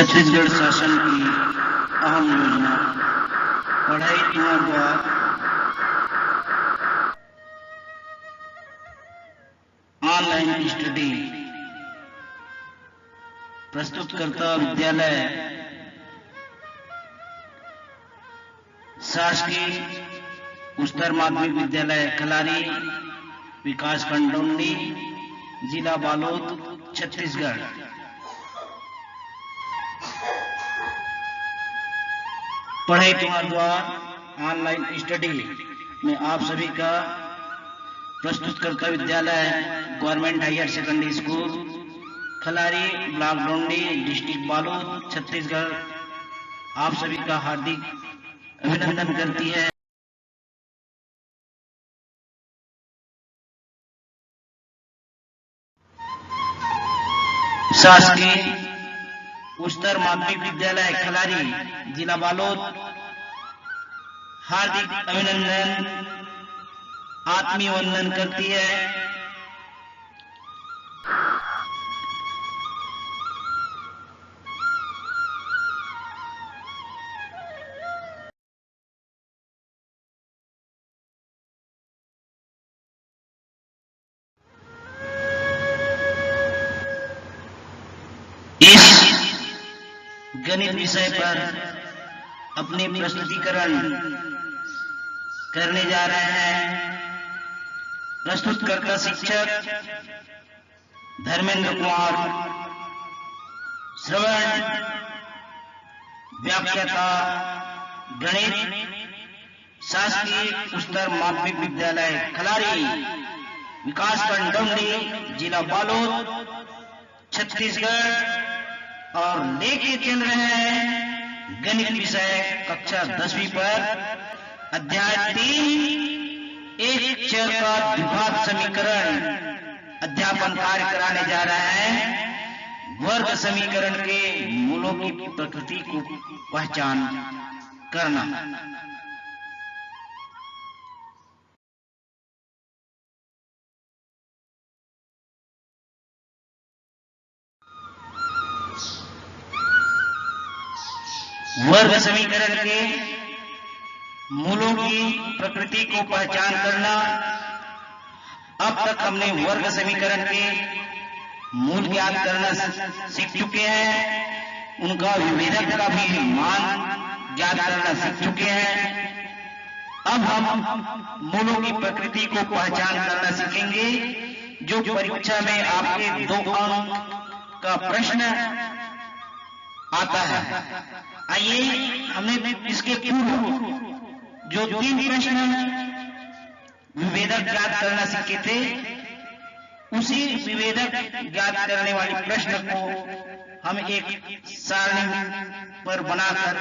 छत्तीसगढ़ शासन की अहम योजना पढ़ाई तुम द्वार ऑनलाइन स्टडी प्रस्तुतकर्ता विद्यालय शासकीय उच्चतर माध्यमिक विद्यालय खलारी, विकास खंड डोंडी, जिला बालोद, छत्तीसगढ़। पढ़ाई तुम्हारे द्वार ऑनलाइन स्टडी में आप सभी का प्रस्तुतकर्ता विद्यालय government higher secondary school Khalari, block Dondi, district Balod, Chhattisgarh आप सभी का हार्दिक अभिनंदन करती है। शासकीय उच्चतर माध्यमिक विद्यालय खलारी, जिला बालोद हार्दिक अभिनंदन आत्मीय वंदन करती है। इस गणित विषय पर अपनी प्रस्तुतिकरण करने जा रहे हैं प्रस्तुतकर्ता शिक्षक धर्मेंद्र कुमार, श्रवण व्याख्याता गणित, शासकीय उच्चतर माध्यमिक विद्यालय खलारी, विकासखंड डोंडी, जिला बालोद, छत्तीसगढ़ और लेके चल रहे हैं गणित विषय कक्षा 10वीं पर अध्याय 3 एक चर का द्विघात समीकरण अध्यापन कार्य कराने जा रहे हैं। वर्ग समीकरण के मूलों की प्रकृति को पहचान करना। वर्ग समीकरण के मूलों की प्रकृति को पहचान करना। अब तक हमने वर्ग समीकरण के मूल ज्ञात करना सीख चुके हैं, उनका विभेदक का भी मान ज्ञात करना सीख चुके हैं। अब हम मूलों की प्रकृति को पहचान करना सीखेंगे, जो परीक्षा में आपके 2 अंक का प्रश्न आता है। आइए, हमने इसके पूर्व जो 3 प्रश्न विभेदक ज्ञात करना सीखे थे, उसी विभेदक ज्ञात करने वाले प्रश्न को हम एक सारणी पर बनाकर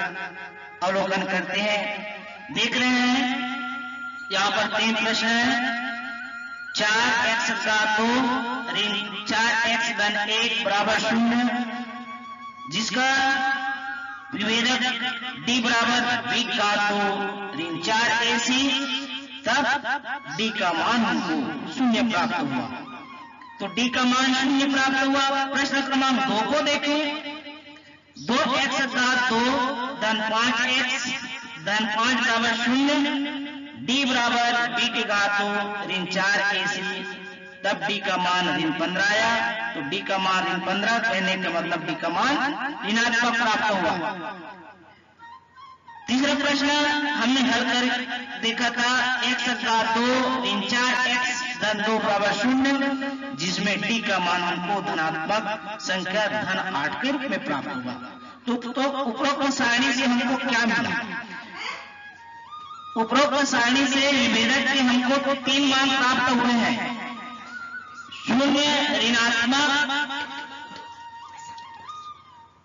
अवलोकन करते हैं। देख रहे हैं यहाँ पर 3 प्रश्न हैं। 4x का 2 ऋण 4x धन 1 बराबर 0, जिसका विभेदक d बराबर b का 2 ऋण 4ac, तब d का मान हमको 0 प्राप्त हुआ। तो d का मान 0 प्राप्त हुआ। प्रश्न क्रमांक 2 को देखें। 2x का 2 धन 5x धन 5 बराबर 0, d बराबर b के घात 2 ऋण 4ac, तब d का मान ऋण 15 आया। तो d का मान ऋण 15 कहने का मतलब d का मान ऋणात्मक प्राप्त हुआ। तीसरा प्रश्न हमने हल कर देखा था। x का 2 ऋण 4x धन 2 बराबर 0, जिसमें d का मान हमको धनात्मक संख्या धन 8 के रूप में प्राप्त हुआ। तो उपरोक्त सारणी से हमको क्या मिला? उपरोक्त सारणी से विभेदक के हमको 3 मान प्राप्त हुए हैं, 0, ऋणात्मक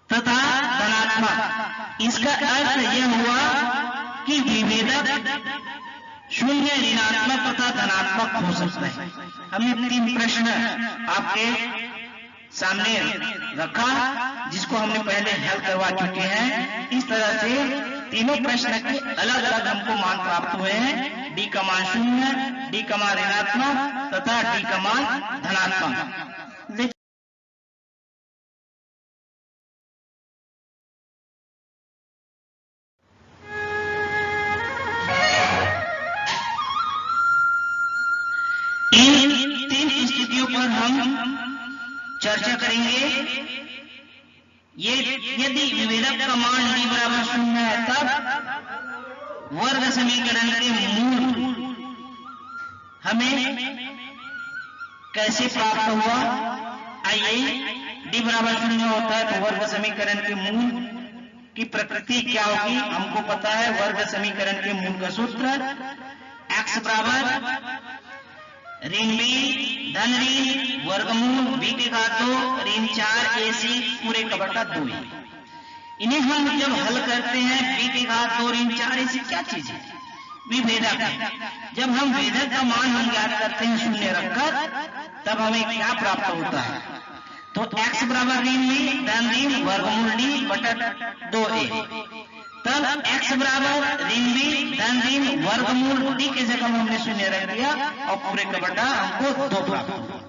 तथा धनात्मक। इसका अर्थ यह हुआ कि विभेदक 0, ऋणात्मक तथा धनात्मक हो सकता है। हमने 3 प्रश्न आपके सामने रखा, जिसको हमने पहले हल करवा चुके हैं। इस तरह से तीनों प्रश्न के अलग अलग हमको मान प्राप्त हुए हैं। d का मान 0, d का मान ऋणात्मक तथा d का मान धनात्मक। इन तीन स्थितियों पर हम चर्चा करेंगे। ये यदि विभेदक का मान d बराबर 0 है तब वर्ग समीकरण के मूल हमें कैसे प्राप्त हुआ। आइए, d बराबर 0 होता है तो वर्ग समीकरण के मूल की प्रकृति क्या होगी हमको पता है। वर्ग समीकरण के मूल का सूत्र x बराबर ऋण b धन ऋण वर्गमूल b की घात 2 ऋण 4 ac पूरे का बटा 2। इन्हें हम जब हल करते हैं b की घात 2 ऋण 4 ac क्या चीज है, विभेदक है। जब हम विभेदक का मान हम ज्ञात करते हैं शून्य रखकर तब हमें क्या प्राप्त होता है। तो x बराबर ऋण b धन ऋण वर्गमूल d बटा 2a, तब x बराबर ऋण b धन ऋण वर्गमूल d के जगह हमने शून्य रख दिया और पूरे का बटा हमको 2 प्राप्त हुआ।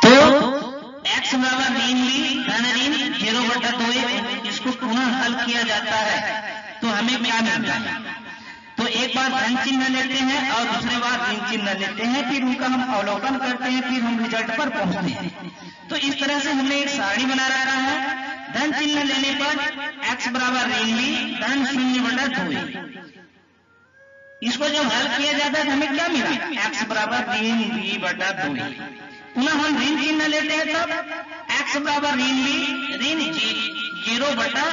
तो x बराबर ऋण b धन ऋण 0 बटा 2a, इसको पुनः हल किया जाता है तो हमें क्या मिलता है। तो एक बार धन चिन्ह लेते हैं और दूसरे बार ऋण चिन्ह लेते हैं, फिर उनका हम अवलोकन करते हैं, फिर हम रिजल्ट पर पहुंचते हैं। तो इस तरह से हमने एक सारणी बना रखा है। धन चिन्ह लेने पर x बराबर ऋण b धन 0 बटा 2a, इसको जब हल किया जाता है तो हमें क्या मिला, x बराबर ऋण b बटा 2a। पुनः हम ऋण चिन्ह लेते हैं तब x बराबर ऋण b ऋण 0 बटा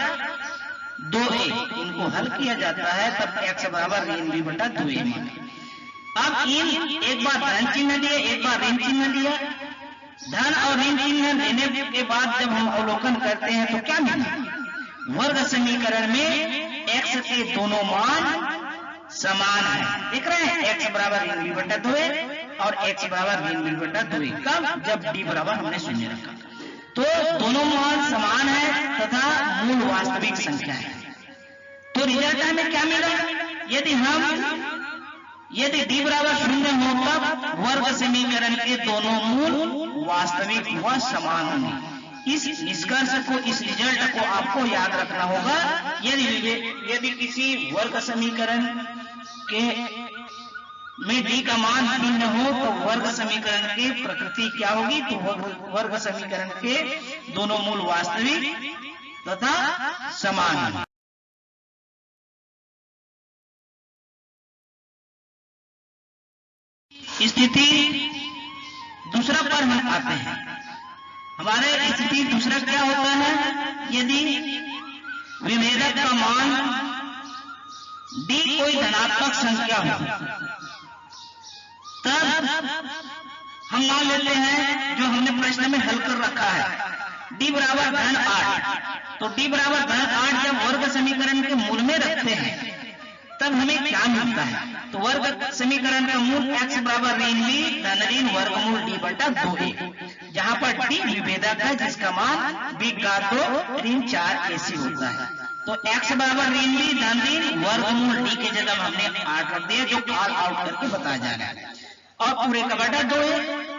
2a, इनको हल किया जाता है तब x बराबर ऋण b बटा 2a। अब इन एक बार धन चिन्ह दिए एक बार ऋण चिन्ह दिया, धन और ऋण चिन्ह लेने के बाद जब हम अवलोकन करते हैं तो क्या मिला, वर्ग समीकरण में x के दोनों मान समान है। देख रहे हैं, x बराबर ऋण b बटा 2a और x बराबर ऋण b बटा 2a। कब, जब d बराबर हमने शून्य रखा तो दोनों मान समान है तथा मूल वास्तविक संख्या है। तो रिजल्ट हमें क्या मिला, यदि d बराबर 0 हो तब वर्ग समीकरण के दोनों मूल वास्तविक व समान होंगे। इस निष्कर्ष को, इस रिजल्ट को आपको याद रखना होगा। यदि किसी वर्ग समीकरण के में d का मान भिन्न हो तो वर्ग समीकरण की प्रकृति क्या होगी, तो वर्ग समीकरण के दोनों मूल वास्तविक तथा समान। स्थिति दूसरा पर हम आते हैं। हमारे स्थिति दूसरा क्या होता है, यदि विभेदक का मान d कोई धनात्मक संख्या हो तब हम मान लेते हैं जो हमने प्रश्न में हल कर रखा है d बराबर धन 8। तो d बराबर धन 8 जब वर्ग समीकरण के मूल में रखते हैं तब हमें क्या मिलता है, तो वर्ग समीकरण का मूल x बराबर ऋण b धन ऋण वर्गमूल d बटा 2a, जहां पर d विभेदक है जिसका मान b का 2 ऋण 4 ac होता है। तो x बराबर ऋण b धन ऋण वर्गमूल d के जगह हमने 8 रख दिया जो कॉल आउट करके बताया जा रहा है और पूरे का बटा 2a।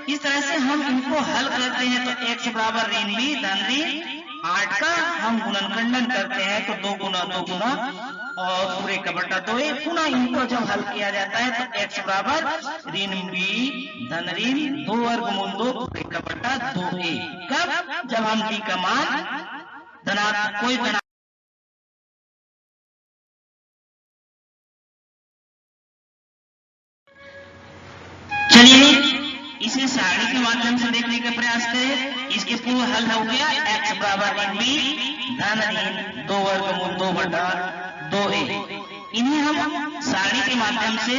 इस तरह से हम इनको हल करते हैं तो x बराबर ऋण b धन ऋण 8 का हम गुणनखंडन करते हैं तो 2 गुना 2 गुना और पूरे का बटा 2a। पुनः इनको जब हल किया जाता है तो x बराबर ऋण b धन ऋण 2 वर्गमूल 2 पूरे का बटा 2a। कब, जब हम d का मान कोई धनात्मक इसे सारणी के माध्यम से देखने का प्रयास करें। इसके पूर्व हल हो गया x बराबर ऋण b धन ऋण 2 वर्गमूल 2 बटा 2a। इन्हें हम सारणी के माध्यम से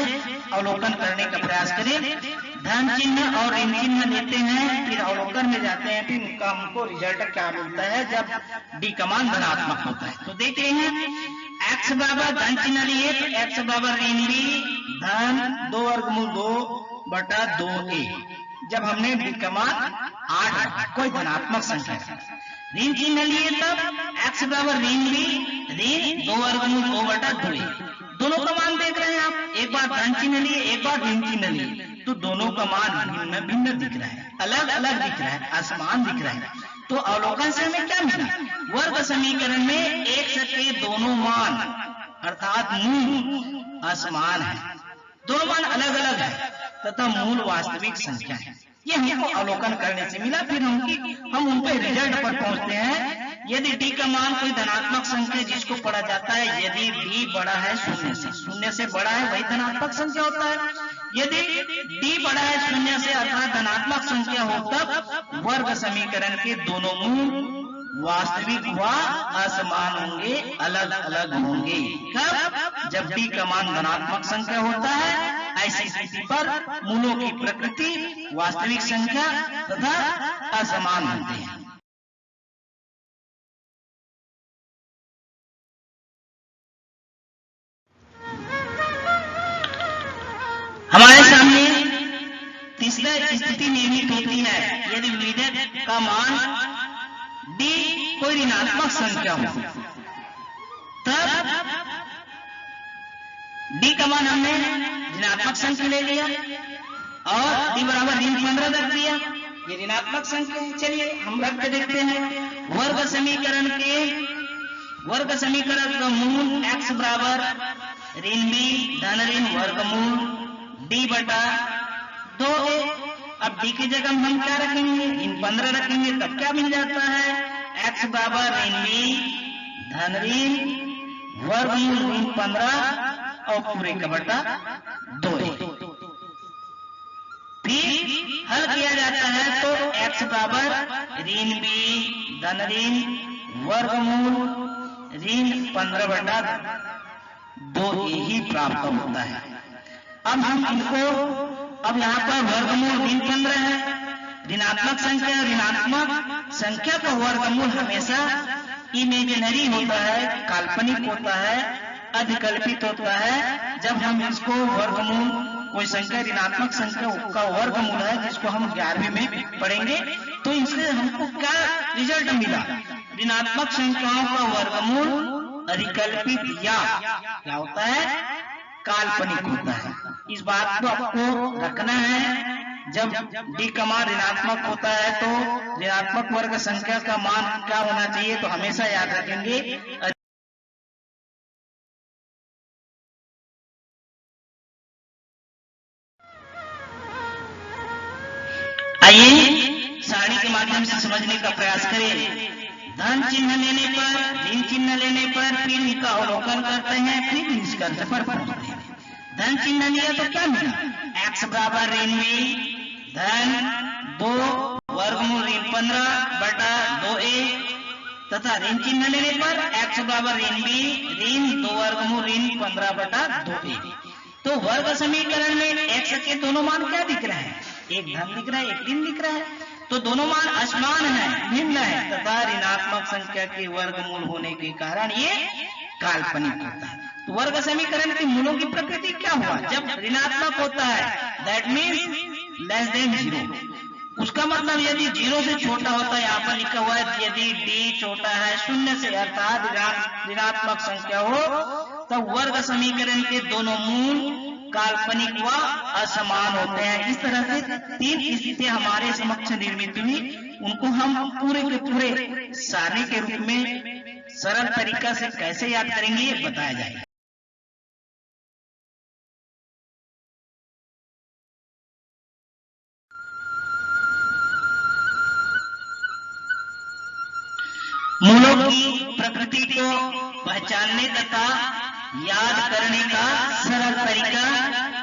अवलोकन करने का प्रयास करें। धन चिन्ह और ऋण चिन्ह लेते हैं, फिर अवलोकन में जाते हैं, फिर उनका हमको रिजल्ट क्या मिलता है जब d का मान धनात्मक होता है। तो देखते हैं, x बराबर धन चिन्ह लिए तो x बराबर ऋण b धन 2 वर्गमूल 2 बटा 2a। जब हमने d का मान 8 कोई धनात्मक संख्या, ऋण चिन्ह लिए तब x बराबर ऋण b ऋण 2 वर्गमूल 2 बटा 2a। दोनों का मान देख रहे हैं आप, एक बार धन चिन्ह लिए एक बार ऋण चिन्ह लिए, तो दोनों का मान भिन्न भिन्न दिख रहा है, अलग अलग दिख रहा है, असमान दिख रहा है। तो अवलोकन से हमें क्या मिला? वर्ग समीकरण में x के दोनों मान अर्थात मूल असमान है, दोनों मान अलग अलग है तथा मूल वास्तविक संख्या है। ये हमको अवलोकन करने से मिला। फिर हम उन पे रिजल्ट पर पहुंचते हैं। यदि d का मान कोई धनात्मक संख्या जिसको पढ़ा जाता है, यदि d बड़ा है शून्य से बड़ा है, वही धनात्मक संख्या होता है। यदि d बड़ा है शून्य से अर्थात धनात्मक संख्या हो, तब वर्ग समीकरण के दोनों मूल वास्तविक व असमान होंगे, अलग अलग होंगे। कब? जब d का मान धनात्मक संख्या होता है। ऐसी स्थिति पर मूलों की प्रकृति वास्तविक संख्या तथा असमान होते हैं। हमारे सामने तीसरा स्थिति निर्मित होती है। यदि विभेदक का मान d कोई ऋणात्मक संख्या हो, तब d का मान हमने ऋणात्मक संख्या ले लिया और d बराबर ऋण 15 रख दिया। ये ऋणात्मक संख्या है। चलिए हम रख के देखते हैं। वर्ग समीकरण का मूल x बराबर ऋण b धन ऋण वर्गमूल d बटा 2a। अब d की जगह हम क्या रखेंगे? ऋण 15 रखेंगे, तब क्या मिल जाता है? x बराबर ऋण b धन ऋण वर्गमूल ऋण 15 और पूरे का बटा 2a। फिर हल किया जाता है तो x बराबर ऋण b धन ऋण वर्गमूल ऋण 15 बटा 2a ही प्राप्त होता है। अब हम इनको, अब यहाँ पर वर्गमूल ऋण 15 है, ऋणात्मक संख्या का वर्गमूल हमेशा इमेजिनरी होता है, काल्पनिक होता है, अधिकल्पित होता है। जब हम इसको वर्गमूल, कोई संख्या ऋणात्मक संख्या का वर्गमूल है जिसको हम 11वीं में पढ़ेंगे, तो इससे हमको क्या रिजल्ट मिला? ऋणात्मक संख्याओं का वर्गमूल अधिकल्पित या क्या होता है? काल्पनिक होता है। इस बात को आपको रखना है। जब d का मान ऋणात्मक होता है तो ऋणात्मक वर्ग संख्या का मान क्या होना चाहिए? तो हमेशा याद रखेंगे आइए सारणी के माध्यम से समझने का प्रयास करें। धन चिन्ह लेने पर, ऋण चिन्ह लेने पर फिर इनका अवलोकन करते हैं, फिर निष्कर्ष पर पहुंचते हैं। धन चिन्ह लिया तो क्या मिला? x बराबर ऋण b धन 2 वर्गमूल ऋण 15 बटा 2a तथा ऋण चिन्ह लेने पर x बराबर ऋण b ऋण 2 वर्गमूल ऋण 15 बटा 2a। तो वर्ग समीकरण में x के दोनों मान क्या दिख रहे हैं? एक धन दिख रहा है, एक ऋण दिख रहा है। तो दोनों मान असमान है, भिन्न है तथा ऋणात्मक संख्या के वर्गमूल होने के कारण ये काल्पनिक होता है। तो वर्ग समीकरण के मूलों की प्रकृति क्या हुआ? जब ऋणात्मक होता है, दैट मीन्स लेस देन 0। उसका मतलब यदि 0 से छोटा होता है, यहाँ पर लिखा हुआ है यदि d छोटा है 0 से अर्थात ऋणात्मक संख्या हो, तब वर्ग समीकरण के दोनों मूल काल्पनिक व असमान होते हैं। इस तरह से 3 स्थितियां हमारे समक्ष निर्मित हुई। उनको हम पूरे के पूरे सारणी के रूप में सरल तरीका से कैसे याद करेंगे ये बताया जाएगा। मूलों की प्रकृति को पहचानने तथा याद करने का सरल तरीका।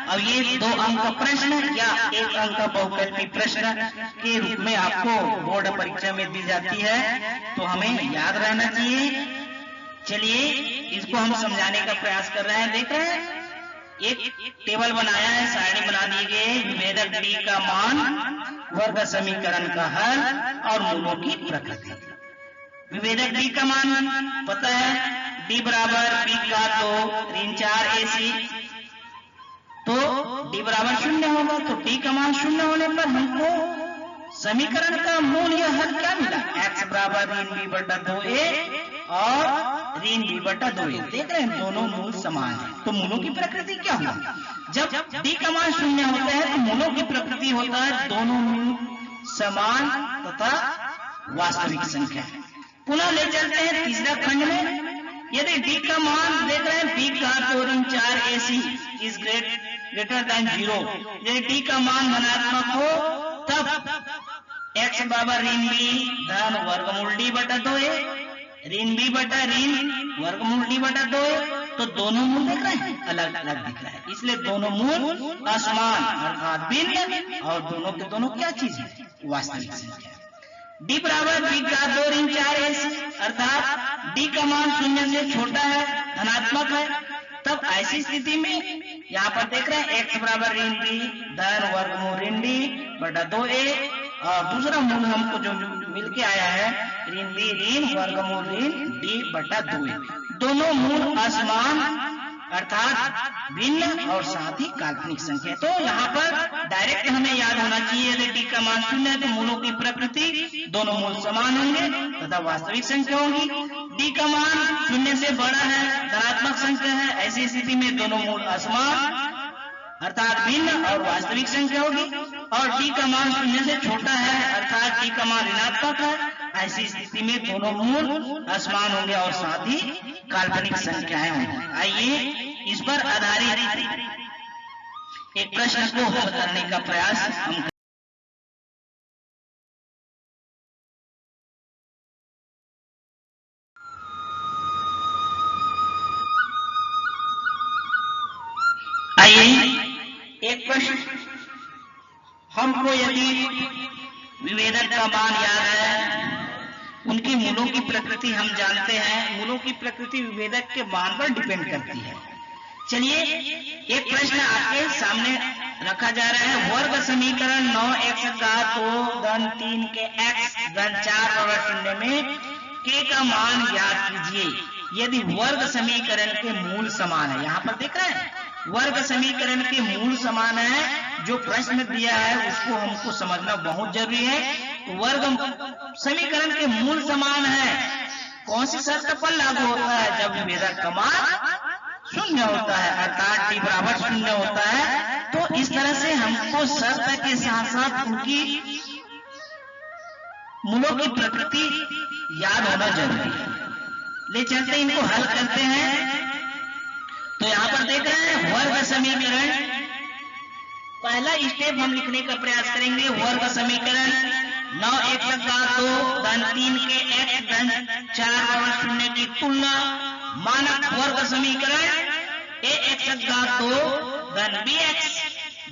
अब ये 2 अंक प्रश्न या 1 अंक बहुकल्पी प्रश्न के रूप में आपको बोर्ड परीक्षा में दी जाती है, तो हमें याद रहना चाहिए। चलिए इसको हम समझाने का प्रयास कर रहे हैं। देख रहे हैं, एक टेबल बनाया है, सारणी बना दी गई, विभेदक d का मान, वर्ग समीकरण का हल और मूलों की प्रकृति। विभेदक d का मान पता है, d बराबर b का 2 ऋण 4ac, तो d बराबर 0 होगा। तो d का मान 0 होने पर हमको समीकरण का मूल या हल क्या मिला? x बराबर ऋण b बटा 2a और ऋण b बटा 2a। देख रहे हैं दोनों मूल समान है, तो मूलों की प्रकृति क्या होगी? जब d का मान शून्य होता है तो मूलों की प्रकृति होता है दोनों मूल समान तथा वास्तविक संख्या। पुनः ले चलते हैं तीसरा खंड में। यदि d का मान देख रहे हैं b घात 2 ऋण 4ac इज ग्रेटर देन 0, यदि d का मान धनात्मक हो तब x बराबर ऋण b धन वर्गमूल d बटा 2a, ऋण b बटा ऋण वर्गमूल d बटा 2a। तो दोनों मूल देख रहे हैं अलग अलग दिख रहा है, इसलिए दोनों मूल असमान अर्थात भिन्न, और दोनों के दोनों क्या चीज है? वास्तविक संख्या। d बराबर b घात 2 ऋण 4ac अर्थात d का मान शून्य से छोटा है, धनात्मक है, तब ऐसी स्थिति में यहाँ पर देख रहे हैं x बराबर ऋण b धन वर्गमूल ऋण d बटा 2a, और दूसरा मूल हमको जो मिलके आया है ऋण b ऋण वर्गमूल ऋण d बटा 2a। दोनों मूल असमान अर्थात भिन्न और साथ ही काल्पनिक संख्या। तो यहाँ पर डायरेक्ट हमें याद होना चाहिए यदि d का मान शून्य है तो मूलों की प्रकृति दोनों मूल समान होंगे तथा वास्तविक संख्या होगी। d का मान शून्य से बड़ा है, धनात्मक संख्या है, ऐसी स्थिति में दोनों मूल असमान अर्थात भिन्न और वास्तविक संख्या होगी। और d का मान शून्य से छोटा है अर्थात d का मान ऋणात्मक है, ऐसी स्थिति में दोनों मूल असमान होंगे और साथ ही काल्पनिक संख्याएं होंगी। आइए इस पर आधारित एक प्रश्न को हल करने का प्रयास हम आइए एक प्रश्न। हमको यदि विभेदक का मान याद है, उनकी मूलों की प्रकृति हम जानते हैं, मूलों की प्रकृति विभेदक के मान पर डिपेंड करती है। चलिए एक प्रश्न आपके सामने रखा जा रहा है। वर्ग समीकरण 9x घात 2 धन 3 के x धन 4 बराबर 0 में k का मान ज्ञात कीजिए यदि वर्ग समीकरण के मूल समान है। यहाँ पर देख रहे हैं वर्ग समीकरण के मूल समान है, जो प्रश्न दिया है उसको हमको समझना बहुत जरूरी है। वर्ग समीकरण के मूल समान है, कौन सी शर्त पर लागू होता है? जब विभेदक का मान शून्य होता है अर्थात d बराबर शून्य होता है। तो इस तरह से हमको शर्त के साथ साथ उनकी मूलों की प्रकृति याद होना जरूरी है। ले चलते इनको हल करते हैं। तो यहाँ पर देख रहे हैं वर्ग समीकरण, पहला स्टेप हम लिखने का प्रयास करेंगे। वर्ग समीकरण 9x घात 2 धन 3 के x धन 4 बराबर 0 की तुलना मानक वर्ग समीकरण ax घात 2 धन bx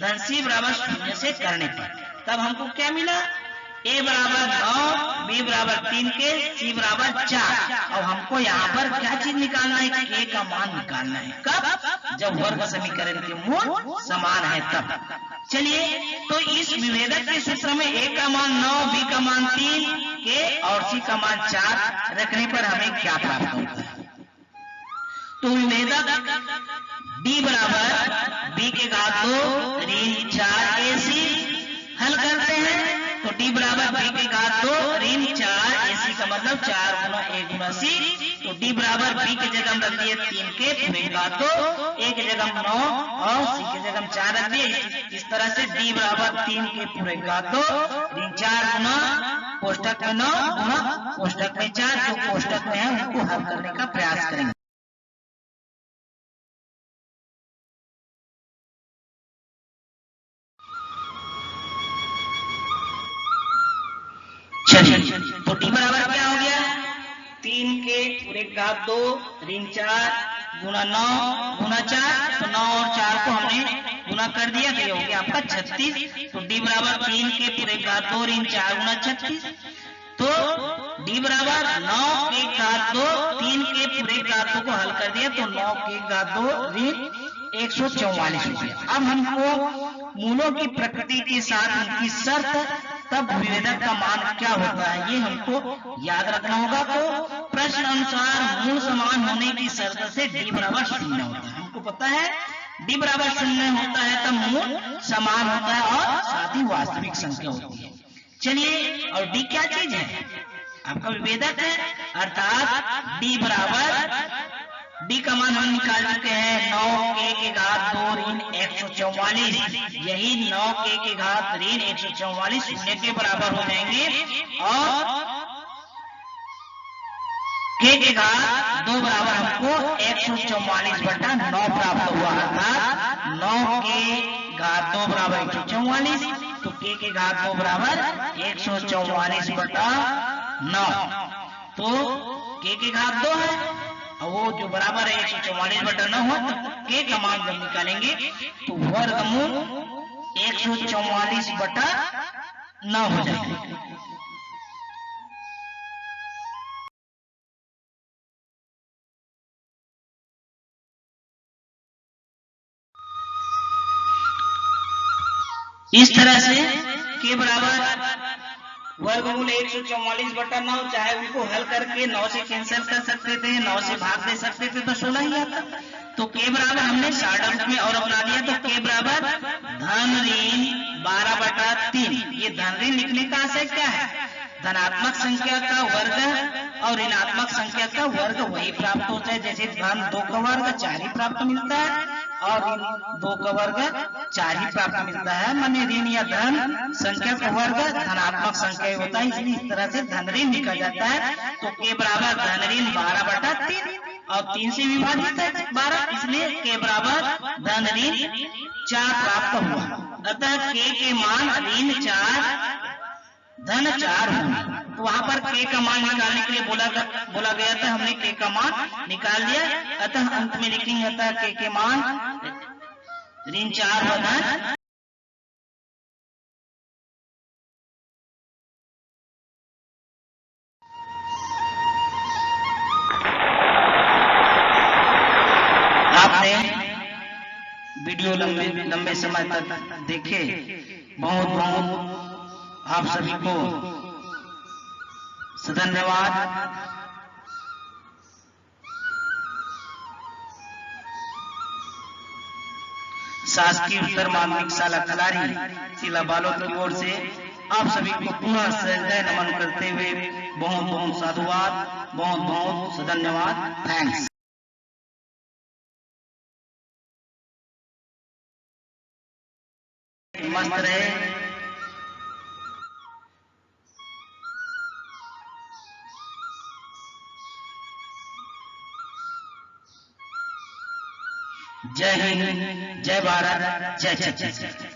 धन c बराबर 0 से करने पर तब हमको क्या मिला? a बराबर 9, b बराबर 3 के, c बराबर 4। और हमको यहाँ पर क्या चीज निकालना है? k का मान निकालना है। कब? जब वर्ग समीकरण के मूल समान है तब। चलिए तो इस विभेदक के सूत्र में a का मान 9, b का मान 3, k और c का मान 4 रखने पर हमें क्या प्राप्त होता है? तो विभेदक d बराबर b के घात 2 ऋण 4ac हल करते हैं। तो d बराबर b के घात 2 ऋण 4ac का मतलब 4 गुना a गुना c। तो d बराबर b के जगह हम रख दिए 3 के पूरे घात 2, a के जगह 9 और c के जगह 4 रख दिए। इस तरह से d बराबर 3 के पूरे घात 2 ऋण 4 गुना कोष्टक में 9 गुना कोष्टक में 4, जो कोष्टक में है उनको हल करने का प्रयास करेंगे। चलिए तो d बराबर क्या हो गया? 3 के पूरे घात 2 ऋण 4 गुना 9 गुना 4। तो 9 और 4 को हमने गुना कर दिया तो ये हो गया आपका 36। तो d बराबर 3 के पूरे घात 2 ऋण 4 गुना 36। तो d बराबर 9 के घात 2 3 के पूरे घात 2 को हल कर दिया तो 9 के घात 2 ऋण 144 हो गया। अब हमको मूलों की प्रकृति के साथ उनकी शर्त तब विभेदक का मान क्या होता है ये हमको याद रखना होगा। तो प्रश्न अनुसार मूल समान होने की शर्त से d बराबर 0 होता है। हमको पता है d बराबर 0 होता है तब मूल समान होता है और साथ ही वास्तविक संख्या होती है। चलिए और d क्या चीज है? आपका विभेदक है, अर्थात d बराबर, d का मान हम निकाल चुके हैं 9k की घात 2 ऋण 144। यही 9k की घात ऋण 144 शून्य के बराबर हो जाएंगे और k की घात 2 बराबर हमको 144/9 प्राप्त हुआ, अर्थात 9 के घात 2 बराबर 144, तो k की घात 2 बराबर 144/9। तो k की घात 2 है और वो जो बराबर है 144/9 हो, तो k का मान जब निकालेंगे तो वर्गमूल 144/9 हो जाएगा। इस तरह से k बराबर वर्गमूल 144/9, चाहे उनको हल करके 9 से कैंसिल कर सकते थे, 9 से भाग दे सकते थे तो 16 ही आता। तो k बराबर हमने सारण रूप में और अपना लिया, तो k बराबर धन ऋण 12/3। ये धन ऋण लिखने का आशय क्या है, धनात्मक संख्या का वर्ग और ऋणात्मक संख्या का वर्ग वही प्राप्त होता है। जैसे धन 2 का वर्ग 4 ही प्राप्त मिलता है और ऋण 2 का वर्ग 4 ही प्राप्त मिलता है, माने ऋण या धन संख्या का वर्ग धनात्मक संख्या होता है, इसलिए इस तरह से धन ऋण लिखा जाता है। तो k बराबर धन ऋण 12/3 और 3 से विभाजित है 12, इसलिए k बराबर धन ऋण 4 प्राप्त हुआ। अतः k के मान ऋण 4 धन 4 हुआ। तो वहां पर k का मान निकालने के लिए बोला गया था, हमने k का मान निकाल लिया। अतः अंत में लिखेंगे अतः k के मान ऋण 4 व धन। आपने वीडियो लंबे समय तक देखे, बहुत बहुत आप सभी को धन्यवाद। शासकीय उत्तर माध्यमिक शाला कलारी जिला बालोद की ओर से आप सभी को पुनः सहृदय नमन करते हुए बहुत बहुत साधुवाद, बहुत बहुत धन्यवाद। थैंक्स। मस्त रहे। जय हिंद, जय भारत, जय छत्तीसगढ़।